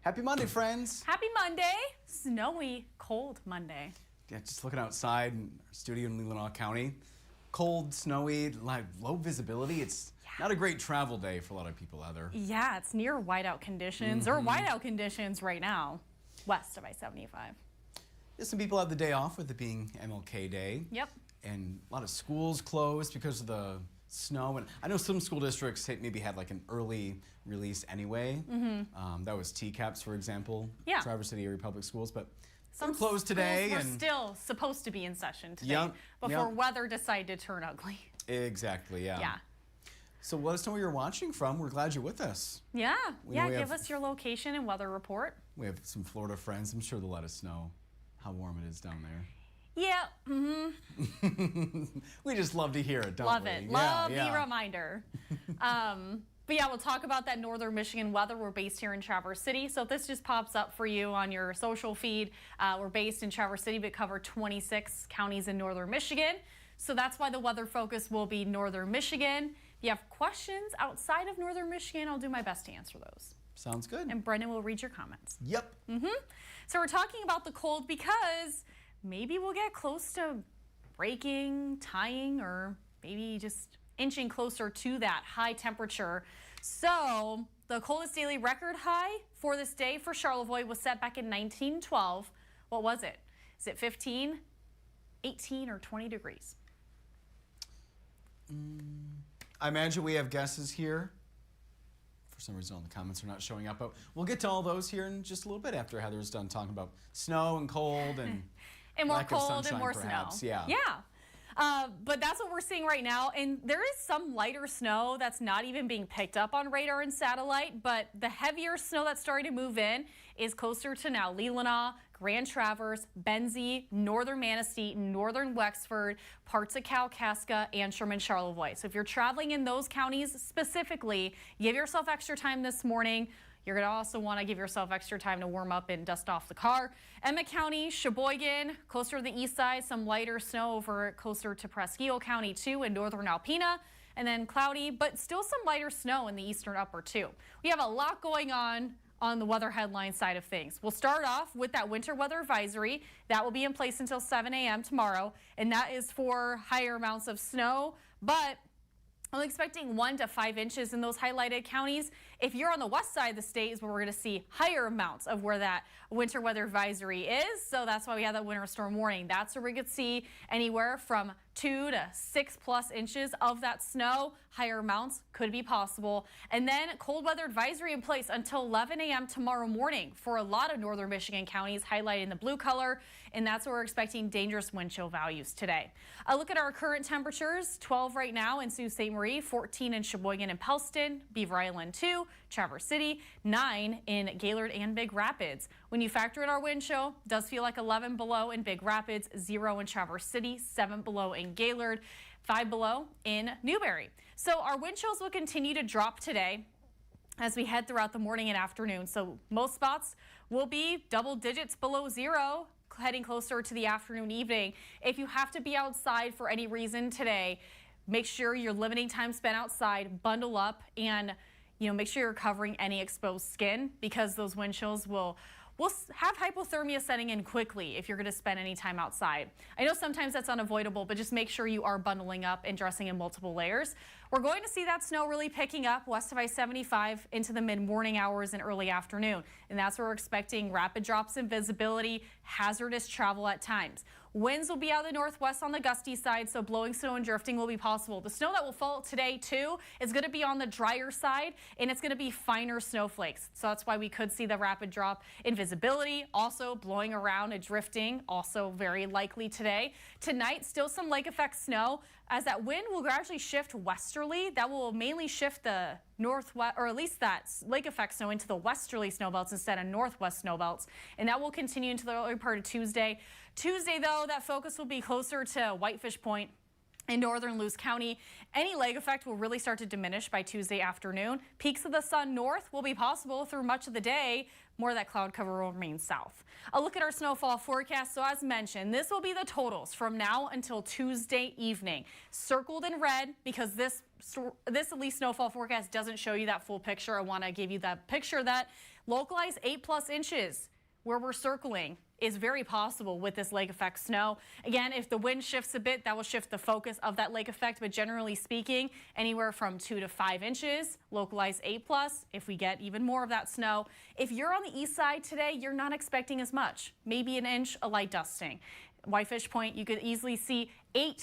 Happy Monday, friends. Happy Monday. Snowy, cold Monday. Yeah, just looking outside in our studio in Leelanau County. Cold, snowy, low visibility. It's not a great travel day for a lot of people, Heather. Yeah, it's near whiteout conditions, or whiteout conditions right now, west of I-75. Yeah, some people have the day off with it being MLK Day. Yep. And a lot of schools closed because of the snow. And I know some school districts maybe had like an early release anyway. That was TCAPS, for example. Yeah. Traverse City Area Public Schools, but Some they're closed today. We're and still supposed to be in session today before weather decided to turn ugly. Exactly, yeah. Yeah. So let us know where you're watching from. We're glad you're with us. Yeah, We give us your location and weather report. We have some Florida friends. I'm sure they'll let us know how warm it is down there. Yeah, We just love to hear it, don't we? Love it. Love the reminder. But yeah, we'll talk about that northern Michigan weather. We're based here in Traverse City. So if this just pops up for you on your social feed, we're based in Traverse City, but cover 26 counties in northern Michigan. So that's why the weather focus will be northern Michigan. If you have questions outside of northern Michigan, I'll do my best to answer those. Sounds good. And Brendan will read your comments. Yep. So we're talking about the cold because maybe we'll get close to breaking, tying, or maybe just inching closer to that high temperature. So the coldest daily record high for this day for Charlevoix was set back in 1912. What was it? Is it 15, 18, or 20 degrees? I imagine we have guesses here. For some reason, all the comments are not showing up, but we'll get to all those here in just a little bit after Heather's done talking about snow and cold and and more lack of cold sunshine, and more perhaps. snow. Yeah. But that's what we're seeing right now. And there is some lighter snow that's not even being picked up on radar and satellite. But the heavier snow that's starting to move in is closer to now Leelanau, Grand Traverse, Benzie, northern Manistee, northern Wexford, parts of Kalkaska, and Sherman Charlevoix. So if you're traveling in those counties specifically, give yourself extra time this morning. You're going to also want to give yourself extra time to warm up and dust off the car. Emmett County, Sheboygan, closer to the east side, some lighter snow over closer to Presque County too, in northern Alpena, and then cloudy, but still some lighter snow in the eastern upper too. We have a lot going on the weather headline side of things. We'll start off with that winter weather advisory. That will be in place until 7 a.m. tomorrow, and that is for higher amounts of snow, but I'm expecting 1 to 5 inches in those highlighted counties. If you're on the west side of the state is where we're going to see higher amounts of where that winter weather advisory is. So that's why we have that winter storm warning. That's where we could see anywhere from 2 to 6+ inches of that snow. Higher amounts could be possible. And then cold weather advisory in place until 11 a.m. tomorrow morning for a lot of northern Michigan counties, highlighted in the blue color. And that's where we're expecting dangerous wind chill values today. A look at our current temperatures: 12 right now in Sault Ste. Marie, 14 in Sheboygan and Pellston, Beaver Island 2, Traverse City, 9 in Gaylord and Big Rapids. When you factor in our wind chill, it does feel like 11 below in Big Rapids, 0 in Traverse City, 7 below in Gaylord, 5 below in Newberry. So our wind chills will continue to drop today as we head throughout the morning and afternoon. So most spots will be double digits below 0, heading closer to the afternoon, evening. If you have to be outside for any reason today, make sure you're limiting time spent outside, bundle up, and make sure you're covering any exposed skin, because those wind chills will have hypothermia setting in quickly if you're going to spend any time outside. I know sometimes that's unavoidable, but just make sure you are bundling up and dressing in multiple layers. We're going to see that snow really picking up west of I-75 into the mid-morning hours and early afternoon. And that's where we're expecting rapid drops in visibility, hazardous travel at times. Winds will be out of the northwest on the gusty side, so blowing snow and drifting will be possible. The snow that will fall today, too, is going to be on the drier side, and it's going to be finer snowflakes. So that's why we could see the rapid drop in visibility. Also, blowing around and drifting, also very likely today. Tonight, still some lake effect snow, as that wind will gradually shift westerly. That will mainly shift the northwest, or at least that lake effect snow, into the westerly snow belts instead of northwest snow belts, and that will continue into the early part of Tuesday. Tuesday, though, that focus will be closer to Whitefish Point, In northern Lewis County, any leg effect will really start to diminish by Tuesday afternoon. Peeks of the sun north will be possible through much of the day. More of that cloud cover will remain south. A look at our snowfall forecast. So as mentioned, this will be the totals from now until Tuesday evening. Circled in red because this at least snowfall forecast doesn't show you that full picture. I want to give you that picture that localized 8+ inches where we're circling is very possible with this lake effect snow. Again, if the wind shifts a bit, that will shift the focus of that lake effect, but generally speaking, anywhere from 2 to 5 inches, localized 8+, if we get even more of that snow. If you're on the east side today, you're not expecting as much, maybe an inch, a light dusting. Whitefish Point, you could easily see 8+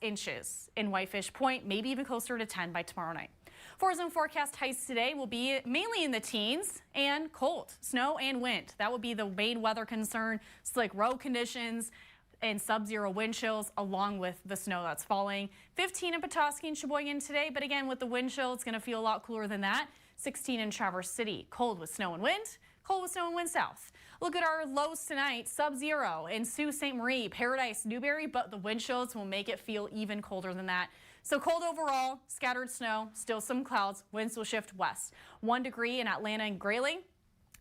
inches in Whitefish Point, maybe even closer to 10 by tomorrow night. Four-zone forecast highs today will be mainly in the teens and cold, snow and wind. That will be the main weather concern. Slick road conditions and sub-zero wind chills along with the snow that's falling. 15 in Petoskey and Sheboygan today, but again with the wind chill, it's going to feel a lot cooler than that. 16 in Traverse City, cold with snow and wind. Cold with snow and wind south. Look at our lows tonight, sub-zero in Sault Ste. Marie, Paradise, Newberry, but the wind chills will make it feel even colder than that. So cold overall, scattered snow, still some clouds, winds will shift west. 1 degree in Atlanta and Grayling.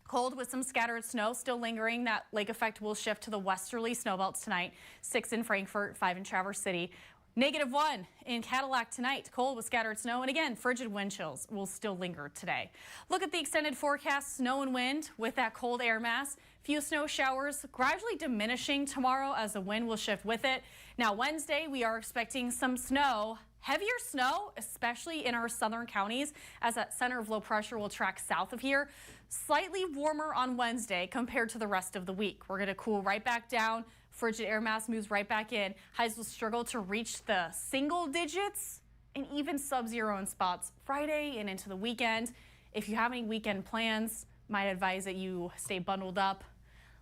Cold with some scattered snow still lingering. That lake effect will shift to the westerly snowbelts tonight. 6 in Frankfort, 5 in Traverse City. -1 in Cadillac tonight, cold with scattered snow, and again, frigid wind chills will still linger today. Look at the extended forecast, snow and wind with that cold air mass. Few snow showers gradually diminishing tomorrow as the wind will shift with it. Now Wednesday, we are expecting some snow. Heavier snow, especially in our southern counties, as that center of low pressure will track south of here. Slightly warmer on Wednesday compared to the rest of the week. We're going to cool right back down. Frigid air mass moves right back in. Highs will struggle to reach the single digits and even sub-zero in spots Friday and into the weekend. If you have any weekend plans, might advise that you stay bundled up.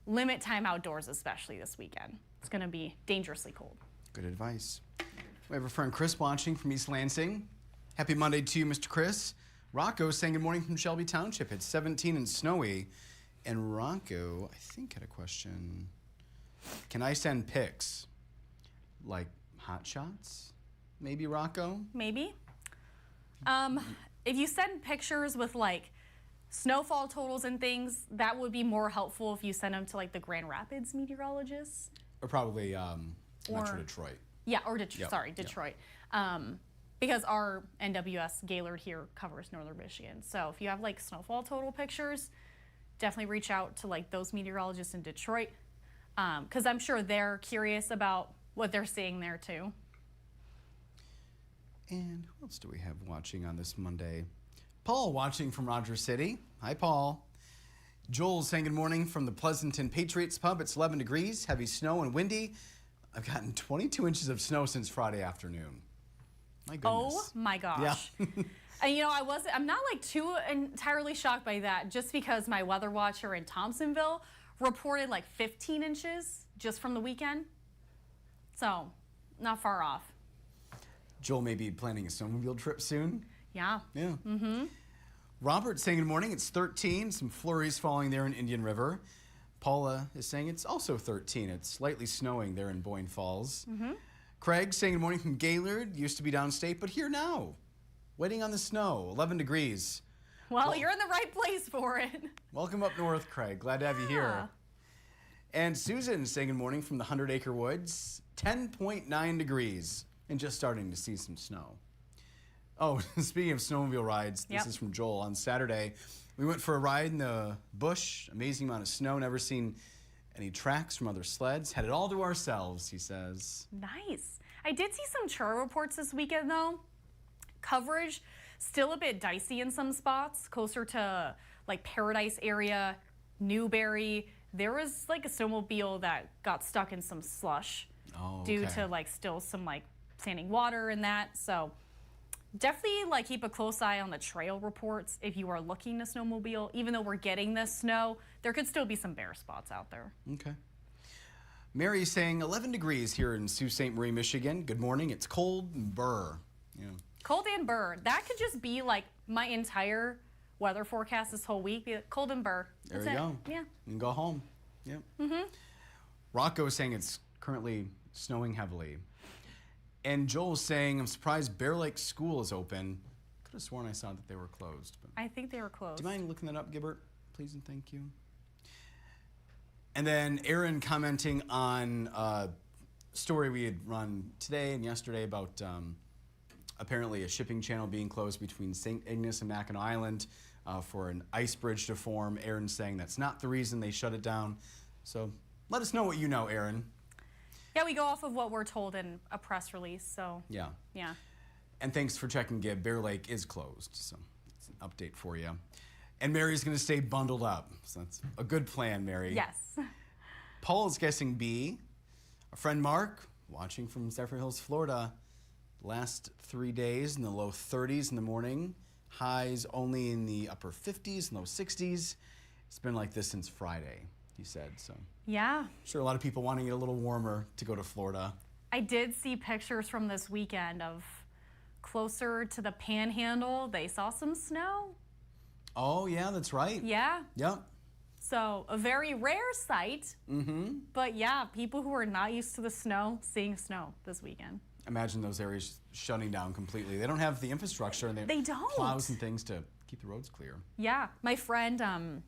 Limit time outdoors, especially this weekend. It's going to be dangerously cold. Good advice. We have our friend Chris watching from East Lansing. Happy Monday to you, Mr. Chris. Rocco saying good morning from Shelby Township. It's 17 and snowy. And Rocco, I think, had a question. Can I send pics? Like hot shots? Maybe, Rocco? Maybe. If you send pictures with like snowfall totals and things, that would be more helpful if you send them to like the Grand Rapids meteorologists. Or probably Metro Detroit. Yeah, or Detroit. Yep. Sorry, Detroit. Yep. Because our NWS Gaylord here covers northern Michigan. So if you have like snowfall total pictures, definitely reach out to like those meteorologists in Detroit. Because I'm sure they're curious about what they're seeing there too. And who else do we have watching on this Monday? Paul watching from Rogers City. Hi, Paul. Joel saying good morning from the Pleasanton Patriots Pub. It's 11 degrees, heavy snow and windy. I've gotten 22 inches of snow since Friday afternoon. My goodness. Oh my gosh. Yeah. And you know, I'm not like too entirely shocked by that, just because my weather watcher in Thompsonville reported like 15 inches just from the weekend. So, not far off. Joel may be planning a snowmobile trip soon. Yeah. Yeah. Mm-hmm. Robert saying good morning. It's 13. Some flurries falling there in Indian River. Paula is saying it's also 13. It's slightly snowing there in Boyne Falls. Mm-hmm. Craig saying good morning from Gaylord. Used to be downstate, but here now. Waiting on the snow. 11 degrees. Well, you're in the right place for it. Welcome up north, Craig. Glad to have you here. And Susan saying good morning from the 100 Acre Woods. 10.9 degrees and just starting to see some snow. Oh, speaking of snowmobile rides, this is from Joel. On Saturday, we went for a ride in the bush. Amazing amount of snow. Never seen any tracks from other sleds. Had it all to ourselves, he says. Nice. I did see some trail reports this weekend, though. Coverage still a bit dicey in some spots, closer to like Paradise area, Newberry. There was like a snowmobile that got stuck in some slush due to like still some like standing water and that. So definitely like keep a close eye on the trail reports if you are looking to snowmobile. Even though we're getting this snow, there could still be some bare spots out there. Okay. Mary's saying 11 degrees here in Sault Ste. Marie, Michigan. Good morning. It's cold and burr. Yeah. Cold and burr. That could just be like my entire weather forecast this whole week. Be like, cold and burr. There you go. Yeah. And go home. Yep. Mm-hmm. Rocco is saying it's currently snowing heavily. And Joel's saying, I'm surprised Bear Lake School is open. Could have sworn I saw that they were closed. But I think they were closed. do you mind looking that up, Gibbert? Please and thank you. And then Aaron commenting on a story we had run today and yesterday about apparently a shipping channel being closed between St. Ignace and Mackinac Island for an ice bridge to form. Aaron saying that's not the reason they shut it down. So let us know what you know, Aaron. Yeah, we go off of what we're told in a press release, so. Yeah. Yeah. And thanks for checking, Gib. Bear Lake is closed, so it's an update for you. And Mary's going to stay bundled up, so that's a good plan, Mary. Yes. Paul is guessing B. Our friend Mark, watching from Zephyr Hills, Florida. Last 3 days in the low 30s in the morning. Highs only in the upper 50s and low 60s. It's been like this since Friday, he said, so. Yeah. I'm sure a lot of people wanting it a little warmer to go to Florida. I did see pictures from this weekend of closer to the Panhandle. They saw some snow. Oh, yeah, that's right. Yeah. Yep. So a very rare sight. Mm-hmm. But yeah, people who are not used to the snow, seeing snow this weekend. Imagine those areas shutting down completely. They don't have the infrastructure and They don't. plows and things to keep the roads clear. Yeah. My friend,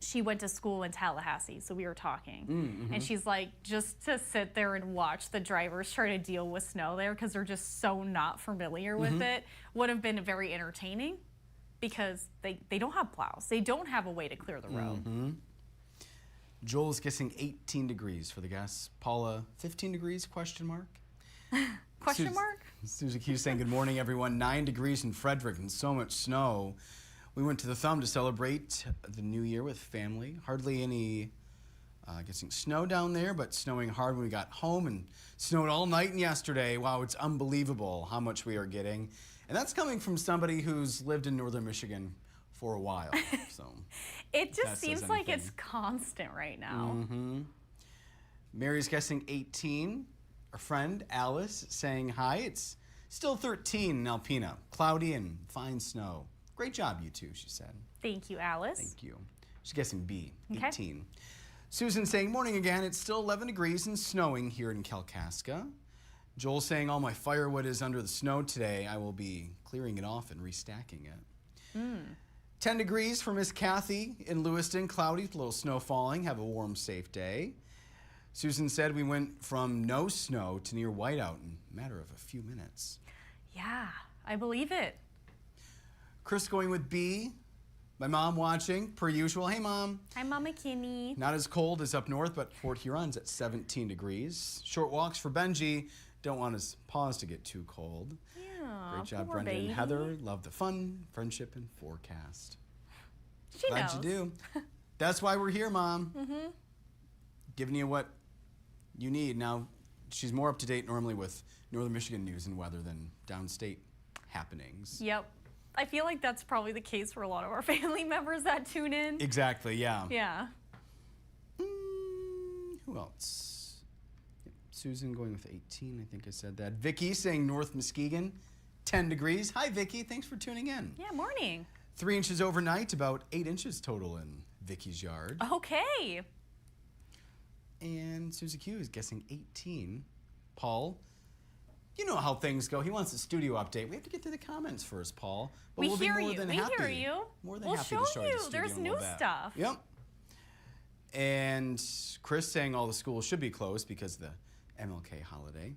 she went to school in Tallahassee, so we were talking. Mm-hmm. And she's like, just to sit there and watch the drivers try to deal with snow there because they're just so not familiar with it would have been very entertaining because they don't have plows. They don't have a way to clear the road. Mm-hmm. Joel's guessing 18 degrees for the guess. Paula, 15 degrees, question mark? Question mark? Susie Q saying, good morning, everyone. 9 degrees in Frederick and so much snow. We went to the Thumb to celebrate the new year with family. Hardly any guessing snow down there, but snowing hard when we got home and snowed all night and yesterday. Wow, it's unbelievable how much we are getting. And that's coming from somebody who's lived in northern Michigan for a while. So It just seems like it's constant right now. Mm-hmm. Mary's guessing 18. Our friend Alice saying hi. It's still 13 in Alpena. Cloudy and fine snow. Great job, you two, she said. Thank you, Alice. Thank you. She's guessing B, Okay. 18. Susan saying, morning again. It's still 11 degrees and snowing here in Kalkaska. Joel saying, all my firewood is under the snow today. I will be clearing it off and restacking it. 10 degrees for Miss Kathy in Lewiston. Cloudy with a little snow falling. Have a warm, safe day. Susan said we went from no snow to near whiteout in a matter of a few minutes. Yeah, I believe it. Chris going with B. My mom watching, per usual. Hey, Mom. Hi, Mama Kinney. Not as cold as up north, but Fort Huron's at 17 degrees. Short walks for Benji. Don't want his paws to get too cold. Yeah, Great job, poor Brendan baby. and Heather. Love the fun, friendship, and forecast. She Glad knows. you do. That's why we're here, Mom. Mm-hmm. Giving you what you need. Now, she's more up to date normally with Northern Michigan news and weather than downstate happenings. Yep. I feel like that's probably the case for a lot of our family members that tune in. Exactly, yeah. Yeah. Who else? Yep, Susan going with 18, I think I said that. Vicky saying North Muskegon, 10 degrees. Hi, Vicky. Thanks for tuning in. Yeah, morning. 3 inches overnight, about 8 inches total in Vicky's yard. Okay. And Susie Q is guessing 18. Paul, you know how things go. He wants a studio update. We have to get to the comments first, Paul. But We we'll hear be more you. than We happy. hear you. More than We'll happy show to show you you. the studio There's in a little new bit. stuff. Yep. And Chris saying all the schools should be closed because of the MLK holiday.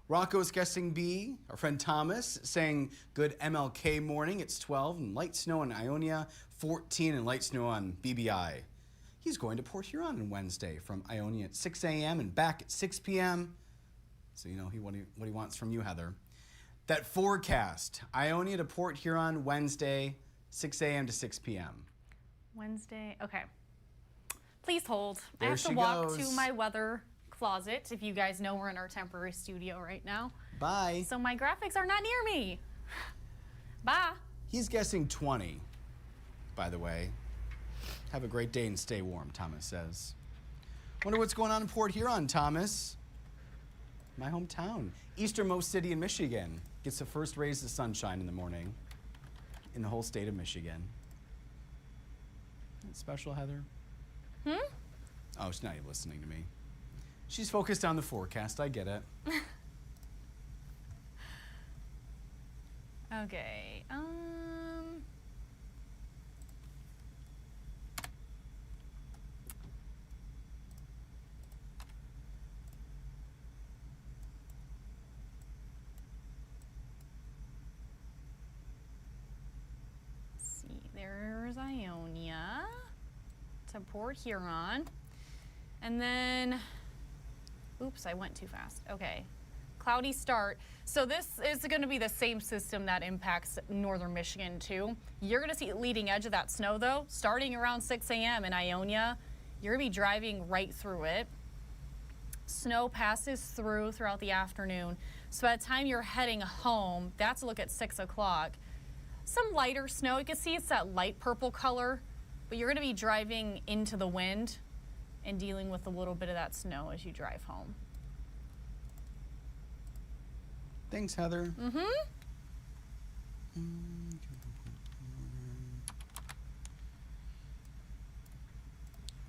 Rocco's guessing B. Our friend Thomas saying good MLK morning. It's 12 and light snow in Ionia, 14 and light snow on BBI. He's going to Port Huron on Wednesday from Ionia at 6 a.m. and back at 6 p.m. So you know what he wants from you, Heather. That forecast, Ionia to Port Huron Wednesday, 6 a.m. to 6 p.m. Wednesday. Okay. Please hold. I There have to she walk goes. to my weather closet. If you guys know, we're in our temporary studio right now. Bye. So my graphics are not near me. Bye. He's guessing 20, by the way. Have a great day and stay warm, Thomas says. Wonder what's going on in Port Huron, Thomas. My hometown. Easternmost city in Michigan. Gets the first rays of sunshine in the morning in the whole state of Michigan. Isn't that special, Heather? Oh, she's not even listening to me. She's focused on the forecast. I get it. Okay. See, there's Ionia to Port Huron. And then, oops, I went too fast. Okay. Cloudy start. So this is going to be the same system that impacts northern Michigan too. You're going to see leading edge of that snow though, starting around 6 a.m. in Ionia. You're going to be driving right through it. Snow passes throughout the afternoon. So by the time you're heading home, that's a look at 6 o'clock. Some lighter snow. You can see it's that light purple color, but you're going to be driving into the wind and dealing with a little bit of that snow as you drive home. Thanks, Heather.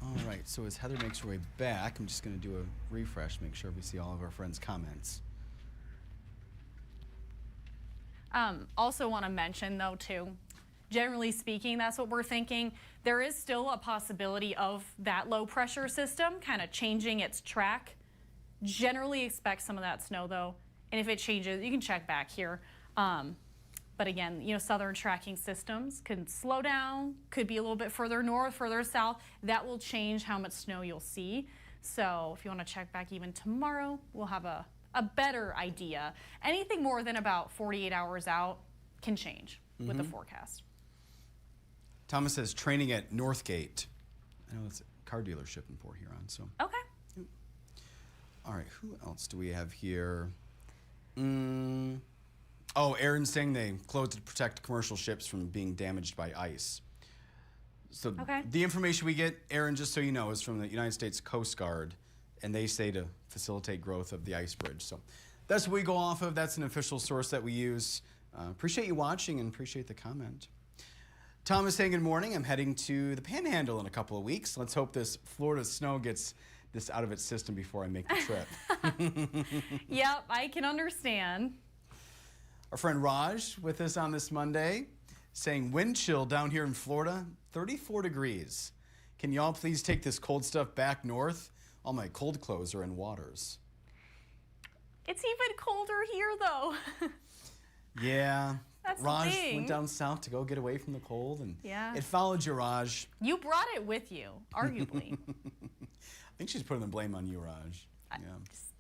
All right, so as Heather makes her way back, I'm just going to do a refresh, make sure we see all of our friends' comments. Also want to mention though too, generally speaking, that's what we're thinking. There is still a possibility of that low pressure system kind of changing its track. Generally expect some of that snow though. And if it changes, you can check back here. But again, you know, southern tracking systems can slow down, could be a little bit further north, further south. That will change how much snow you'll see. So if you want to check back even tomorrow, we'll have a better idea. Anything more than about 48 hours out can change with the forecast. Thomas says training at Northgate. I know it's a car dealership in Port Huron, so. Okay. Yep. All right, who else do we have here? Oh, Aaron's saying they closed to protect commercial ships from being damaged by ice. So the information we get, Aaron, just so you know, is from the United States Coast Guard, and they say to facilitate growth of the ice bridge. So that's what we go off of. That's an official source that we use. Appreciate you watching and appreciate the comment. Thomas saying good morning. I'm heading to the Panhandle in a couple of weeks. Let's hope this Florida snow gets this out of its system before I make the trip. Yep, I can understand. Our friend Raj with us on this Monday saying wind chill down here in Florida, 34 degrees. Can y'all please take this cold stuff back north? All my cold clothes are in waters. It's even colder here though. Yeah. That's Raj the thing. went down south to go get away from the cold, and yeah, it followed you, Raj. You brought it with you, arguably. I think she's putting the blame on you, Raj. Yeah.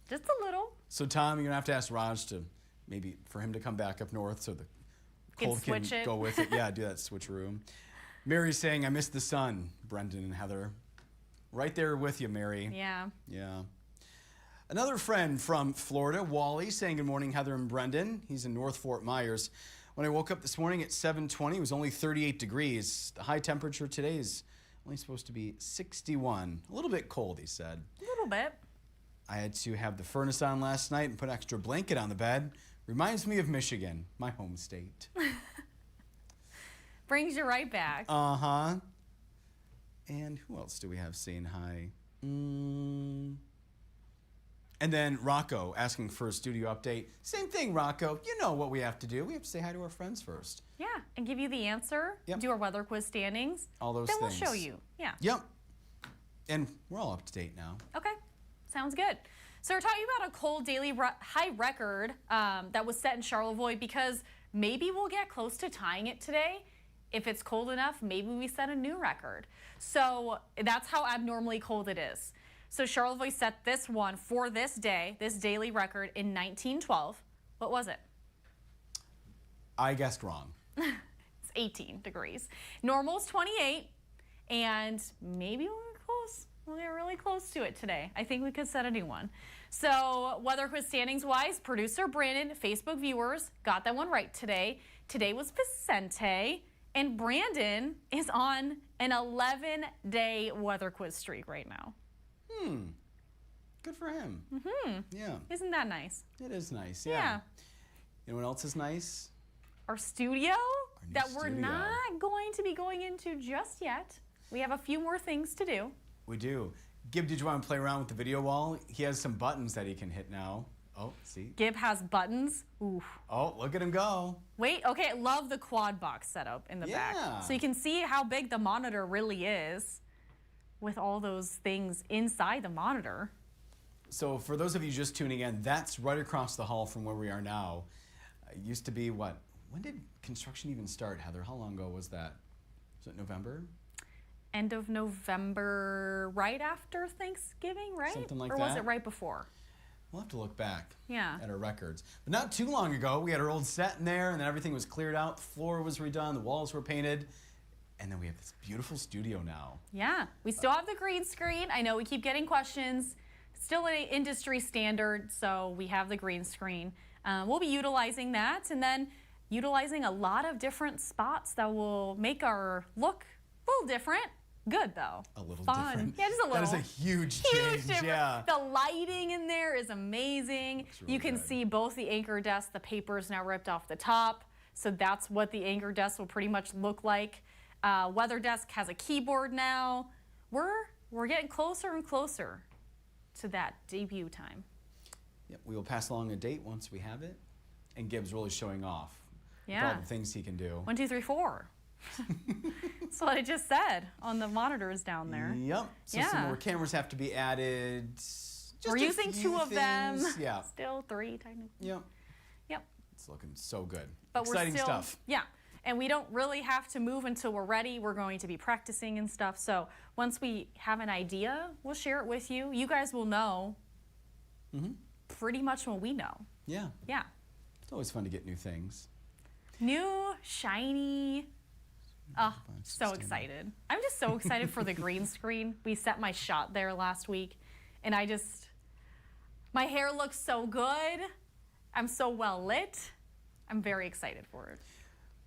Just a little. So, Tom, you're going to have to ask Raj to maybe for him to come back up north so the cold can go with it. Yeah, do that switcheroo. Mary's saying, I miss the sun, Brendan and Heather. Right there with you, Mary. Yeah. Yeah. Another friend from Florida, Wally, saying good morning, Heather and Brendan. He's in North Fort Myers. When I woke up this morning at 7:20, it was only 38 degrees. The high temperature today is only supposed to be 61. A little bit cold, he said. A little bit. I had to have the furnace on last night and put an extra blanket on the bed. Reminds me of Michigan, my home state. Brings you right back. Uh-huh. And who else do we have saying hi? And then Rocco asking for a studio update. Same thing, Rocco. You know what we have to do. We have to say hi to our friends first. Yeah, and give you the answer. Yep. Do our weather quiz standings. All those then things. Then we'll show you. Yeah. Yep. And we're all up to date now. Okay. Sounds good. So we're talking about a cold daily high record that was set in Charlevoix because maybe we'll get close to tying it today. If it's cold enough, maybe we set a new record. So that's how abnormally cold it is. So Charlevoix set this one for this day, this daily record in 1912. What was it? I guessed wrong. It's 18 degrees. Normal's 28, and maybe we'll get close. We'll get really close to it today. I think we could set a new one. So weather quiz standings wise, producer Brandon, Facebook viewers got that one right today. Today was Vicente, and Brandon is on an 11-day weather quiz streak right now. Good for him. Yeah. Isn't that nice? It is nice, yeah. You know what else is nice? Our studio that we're studio. not going to be going into just yet. We have a few more things to do. We do. Gib, did you want to play around with the video wall? He has some buttons that he can hit now. Oh, see? Gib has buttons. Ooh. Oh, look at him go. Wait, okay, I love the quad box setup in the back. So you can see how big the monitor really is with all those things inside the monitor. So for those of you just tuning in, that's right across the hall from where we are now. It used to be what? When did construction even start, Heather? How long ago was that? Was it November? End of November, right after Thanksgiving, right? Something like that. Or was that. it right before? We'll have to look back Yeah. at our records. But not too long ago, we had our old set in there, and then everything was cleared out. The floor was redone, the walls were painted, and then we have this beautiful studio now. Yeah, we still have the green screen. I know we keep getting questions. Still an industry standard, so we have the green screen. We'll be utilizing that, and then utilizing a lot of different spots that will make our look a little different. Good though. A little fun. different. Yeah, just a little. That is a huge change. Difference. Yeah. The lighting in there is amazing. Looks really You can good. see both the anchor desk, the paper's now ripped off the top. So that's what the anchor desk will pretty much look like. Weather desk has a keyboard now. We're getting closer and closer to that debut time. Yep, we will pass along a date once we have it. And Gibbs really showing off with Yeah. all the things he can do. 1, 2, 3, 4. That's what I just said on the monitors down there. Yep. So Yeah. some more cameras have to be added. Just We're a using few 2 of them. things. Yeah. Still 3 technically. Yep. Yep. It's looking so good. But Exciting we're still, stuff. Yeah. And we don't really have to move until we're ready. We're going to be practicing and stuff. So once we have an idea, we'll share it with you. You guys will know pretty much when we know. Yeah. Yeah. It's always fun to get new things. New, shiny. Oh, so Stand up. excited. I'm just so excited for the green screen. We set my shot there last week, and my hair looks so good. I'm so well lit. I'm very excited for it.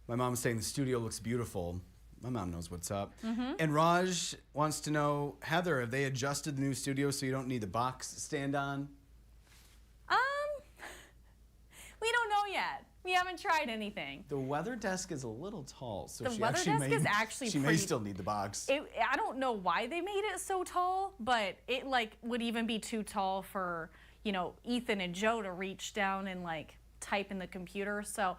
My mom's saying the studio looks beautiful. My mom knows what's up. Mm-hmm. And Raj wants to know, Heather, have they adjusted the new studio so you don't need the box to stand on? We don't know yet. We haven't tried anything. The weather desk is a little tall, so The she weather actually desk may, is actually she may pretty- still need the box. I don't know why they made it so tall, but it would even be too tall for, Ethan and Joe to reach down and type in the computer. So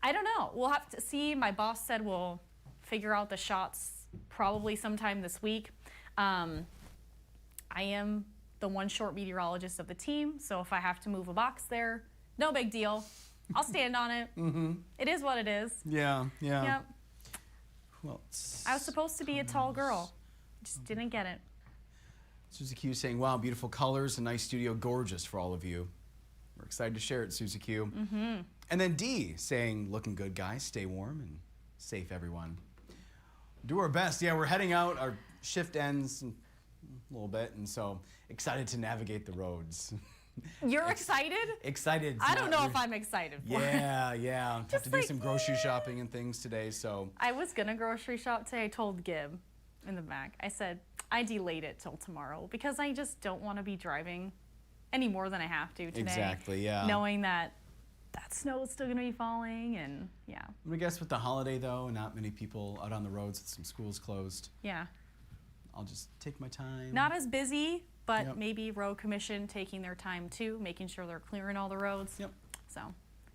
I don't know. We'll have to see. My boss said we'll figure out the shots probably sometime this week. I am the one short meteorologist of the team, so if I have to move a box there, no big deal. I'll stand on it. It is what it is. Yeah. Yep. Who else? I was supposed to be a tall girl. Just didn't get it. Susie Q saying, wow, beautiful colors, a nice studio, gorgeous for all of you. We're excited to share it, Susie Q. And then D saying, looking good, guys. Stay warm and safe, everyone. Do our best. Yeah, we're heading out. Our shift ends in a little bit, and so excited to navigate the roads. You're excited? Excited. I don't know if I'm excited for it. Yeah. Have to do some grocery yeah. shopping and things today, so. I was gonna grocery shop today. I told Gib in the back. I said I delayed it till tomorrow because I just don't want to be driving any more than I have to today. Exactly, yeah. Knowing that snow is still gonna be falling, and yeah. I'm gonna guess with the holiday though, not many people out on the roads with some schools closed. Yeah. I'll just take my time. Not as busy, but Yep. maybe road commission taking their time too, making sure they're clearing all the roads. Yep. So,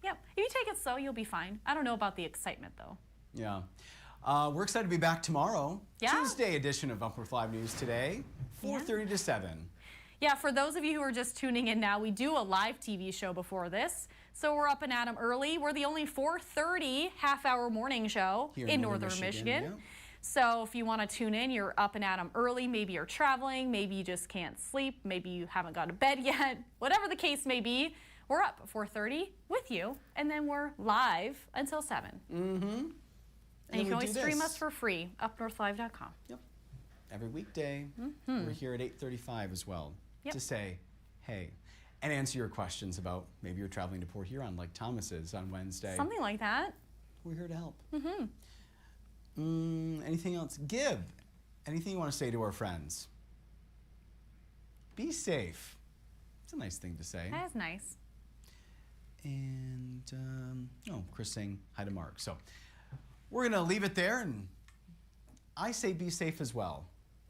yep. If you take it slow, you'll be fine. I don't know about the excitement though. Yeah. We're excited to be back tomorrow. Yeah. Tuesday edition of Upworth Live News today, 4:30 to 7. Yeah, for those of you who are just tuning in now, we do a live TV show before this. So we're up and at 'em early. We're the only 4:30 half-hour morning show Here in Northern Michigan. yeah. So if you want to tune in, you're up and at 'em early. Maybe you're traveling. Maybe you just can't sleep. Maybe you haven't gone to bed yet. Whatever the case may be, we're up at 4:30 with you, and then we're live until 7. And you can always stream us for free, upnorthlive.com. Yep. Every weekday. We're here at 8:35 as well Yep. to say, hey, and answer your questions about maybe you're traveling to Port Huron like Thomas is on Wednesday. Something like that. We're here to help. Anything else? Gib, anything you want to say to our friends? Be safe. It's a nice thing to say. That is nice. And, Chris saying hi to Mark. So we're going to leave it there, and I say be safe as well.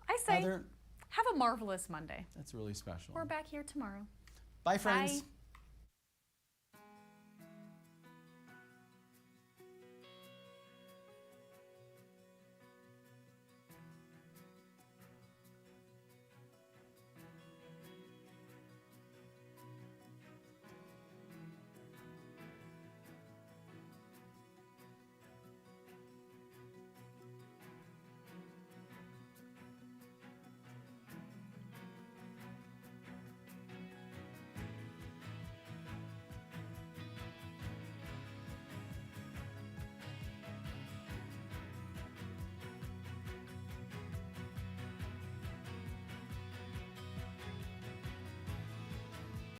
I say, Heather, have a marvelous Monday. that's really special. We're back here tomorrow. Bye, friends. Bye.